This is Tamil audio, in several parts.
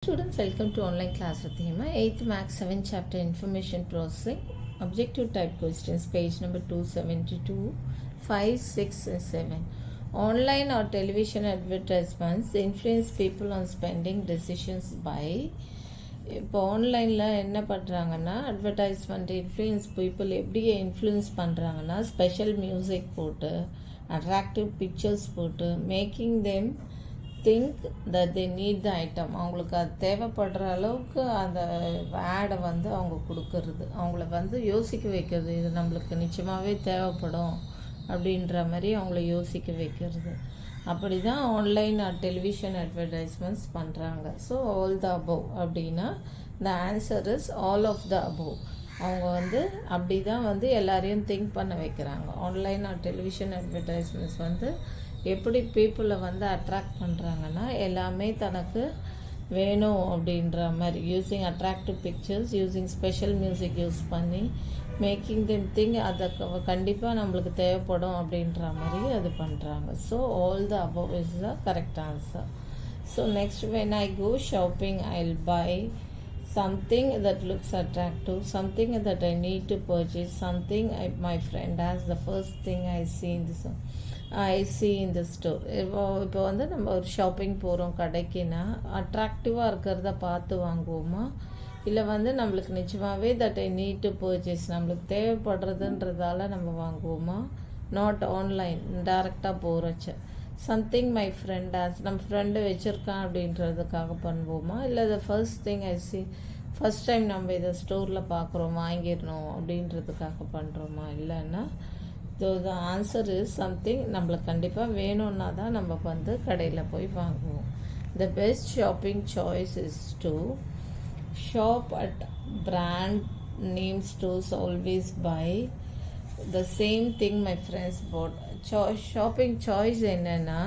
Students, welcome to online class with Hema. 8th Max 7th chapter Information Processing. Objective type questions, page number 272, 5, 6 and 7. Online or television advertisements influence people on spending decisions by. இப்போ ஆன்லைனில் என்ன பண்ணுறாங்கன்னா அட்வர்டைஸ்மெண்ட் இன்ஃப்ளூயன்ஸ் பீப்புள் எப்படி இன்ஃப்ளூயன்ஸ் பண்ணுறாங்கன்னா ஸ்பெஷல் மியூசிக் போட்டு அட்ராக்டிவ் பிக்சர்ஸ் போட்டு making them think that they need the item. அவங்களுக்கு அது தேவைப்படுற அளவுக்கு அந்த ஆடை வந்து அவங்க கொடுக்கறது, அவங்கள யோசிக்க வைக்கிறது, இது நம்மளுக்கு நிச்சயமாகவே தேவைப்படும் அப்படின்ற மாதிரி அவங்கள யோசிக்க வைக்கிறது. அப்படி தான் ஆன்லைன் டெலிவிஷன் அட்வர்டைஸ்மெண்ட்ஸ் பண்ணுறாங்க. ஸோ ஆல் த அபவ் அப்படின்னா the answer is all of the above. அவங்க அப்படி தான் எல்லாரையும் திங்க் பண்ண வைக்கிறாங்க. ஆன்லைன் டெலிவிஷன் அட்வர்டைஸ்மெண்ட்ஸ் எப்படி பீப்புளை அட்ராக்ட் பண்ணுறாங்கன்னா எல்லாமே தனக்கு வேணும் அப்படின்ற மாதிரி using attractive pictures, using special music use பண்ணி மேக்கிங் தெம் திங்க் அதை கண்டிப்பாக நம்மளுக்கு தேவைப்படும் அப்படின்ற மாதிரி அது பண்ணுறாங்க. So all the above is the correct answer. So next, when I go shopping I will buy something that looks attractive, something that I need to purchase, something my friend has. The first thing I see in the store. இப்போ நம்ம ஒரு ஷாப்பிங் போகிறோம் கடைக்குன்னா அட்ராக்டிவாக இருக்கிறத பார்த்து வாங்குவோமா, இல்லை நம்மளுக்கு நிச்சயமாகவே that I need to purchase நம்மளுக்கு தேவைப்படுறதுன்றதால நம்ம வாங்குவோமா? நாட் ஆன்லைன், டைரெக்டாக போகிறச்ச சம்திங் மை ஃப்ரெண்ட் ஆஸ் நம்ம ஃப்ரெண்டு வச்சுருக்கான் அப்படின்றதுக்காக பண்ணுவோமா, இல்லை the first thing I C first time நம்ம இதை ஸ்டோரில் பார்க்குறோம் வாங்கிடணும் அப்படின்றதுக்காக பண்ணுறோமா? இல்லைன்னா த ஆன்சர் இஸ் சம்திங் நம்மளுக்கு கண்டிப்பாக வேணும்னா தான் நம்ம கடையில் போய் வாங்குவோம். The best shopping choice is to shop at brand name stores, always buy the same thing my friends bought. Shopping choice என்னென்னா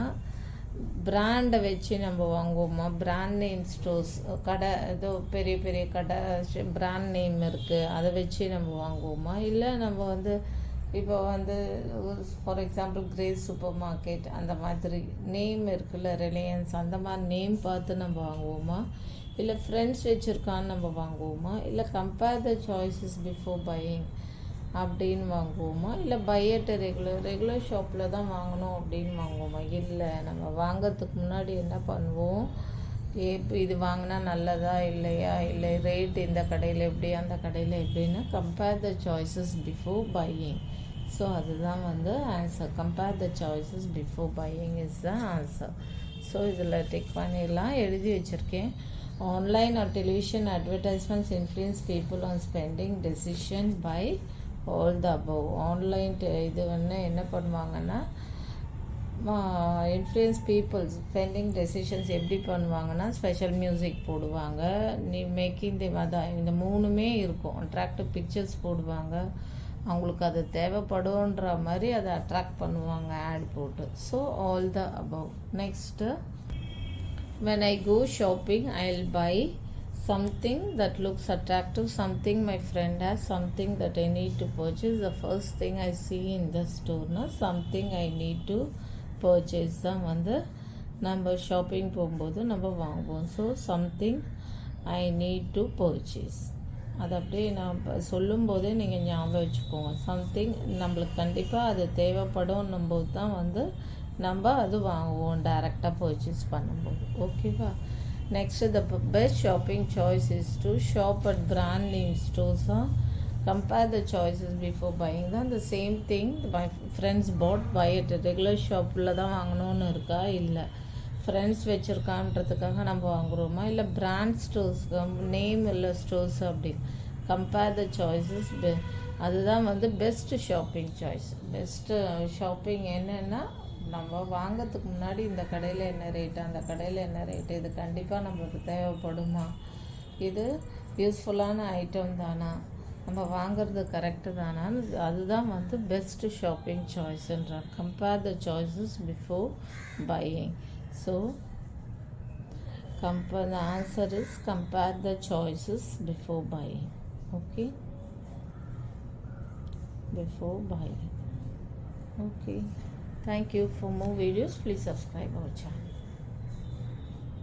பிராண்டை வச்சு நம்ம வாங்குவோமா, பிராண்ட் நேம் ஸ்டோர்ஸ், கடை ஏதோ பெரிய பெரிய கடை பிராண்ட் நேம் இருக்குது அதை வச்சு நம்ம வாங்குவோமா, இல்லை நம்ம இப்போ for example grace super market அந்த மாதிரி நேம் இருக்குல்ல, ரிலையன்ஸ் அந்த மாதிரி நேம் பார்த்து நம்ம வாங்குவோமா, இல்லை ஃப்ரெண்ட்ஸ் வச்சுருக்கான்னு நம்ம வாங்குவோமா, இல்லை compare the choices before buying அப்படின்னு வாங்குவோமா, இல்லை பை அட் ரெகுலர் ஷாப்பில் தான் வாங்கணும் அப்படின்னு வாங்குவோமா? இல்லை, நம்ம வாங்கிறதுக்கு முன்னாடி என்ன பண்ணுவோம், இது வாங்கினா நல்லதா இல்லையா, இல்லை ரேட் இந்த கடையில் எப்படி அந்த கடையில் எப்படின்னா compare the choices before buying. So அதுதான் answer. Compare the choices before buying is the answer. So இதில் டிக் பண்ணிடலாம், எழுதி வச்சுருக்கேன். Online or television advertisements influence people on spending decision by all the above. Online இது என்ன பண்ணுவாங்கன்னா இன்ஃப்ளூயன்ஸ் பீப்புள்ஸ் ஸ்பெண்டிங் டெசிஷன்ஸ் எப்படி பண்ணுவாங்கன்னா ஸ்பெஷல் மியூசிக் போடுவாங்க, மேக்கிங் அதான் இந்த மூணுமே இருக்கும். அட்ராக்டிவ் பிக்சர்ஸ் போடுவாங்க, அவங்களுக்கு அது தேவைப்படுன்ற மாதிரி அதை அட்ராக்ட் பண்ணுவாங்க ஆட் போட்டு. So all the above. Next, when I go shopping I'll buy something that looks attractive, something my friend has, something that I need to purchase. The first thing I see in the store na something I need to purchase தான் நம்ம ஷாப்பிங் போகும்போது நம்ம வாங்குவோம். So something I need to purchase, அது அப்படியே நான் சொல்லும்போதே நீங்கள் ஞாபகம் வச்சுக்கோங்க. சம்திங் நம்மளுக்கு கண்டிப்பாக அது தேவைப்படும் போது தான் நம்ம அது வாங்குவோம் டைரெக்டாக பர்ச்சேஸ் பண்ணும்போது. ஓகேவா? Next, the best shopping choice is to shop at brand name stores. Compare the choices before buying தான் the same thing my friends bought buy at regular ஷாப்பில் தான் வாங்கணும்னு இருக்கா, இல்லை ஃப்ரெண்ட்ஸ் வச்சுருக்கான்றதுக்காக நம்ம வாங்குகிறோமா, இல்லை பிராண்ட் ஸ்டோர்ஸ் நேம் இல்லை ஸ்டோர்ஸ் அப்படி. கம்பேர் த சாய்ஸஸ், அதுதான் best shopping choice. Best shopping என்னென்னா நம்ம வாங்கிறதுக்கு முன்னாடி இந்த கடையில் என்ன ரேட்டு அந்த கடையில் என்ன ரேட்டு, இது கண்டிப்பாக நம்மளுக்கு தேவைப்படுமா, இது யூஸ்ஃபுல்லான ஐட்டம் தானா, நம்ம வாங்கிறது கரெக்டு தானா, அதுதான் பெஸ்ட்டு ஷாப்பிங் சாய்ஸ்ன்ற. Compare the choices before buying. So the answer is compare the choices before buying. Okay, before buying. Okay, thank you. For more videos please subscribe our channel.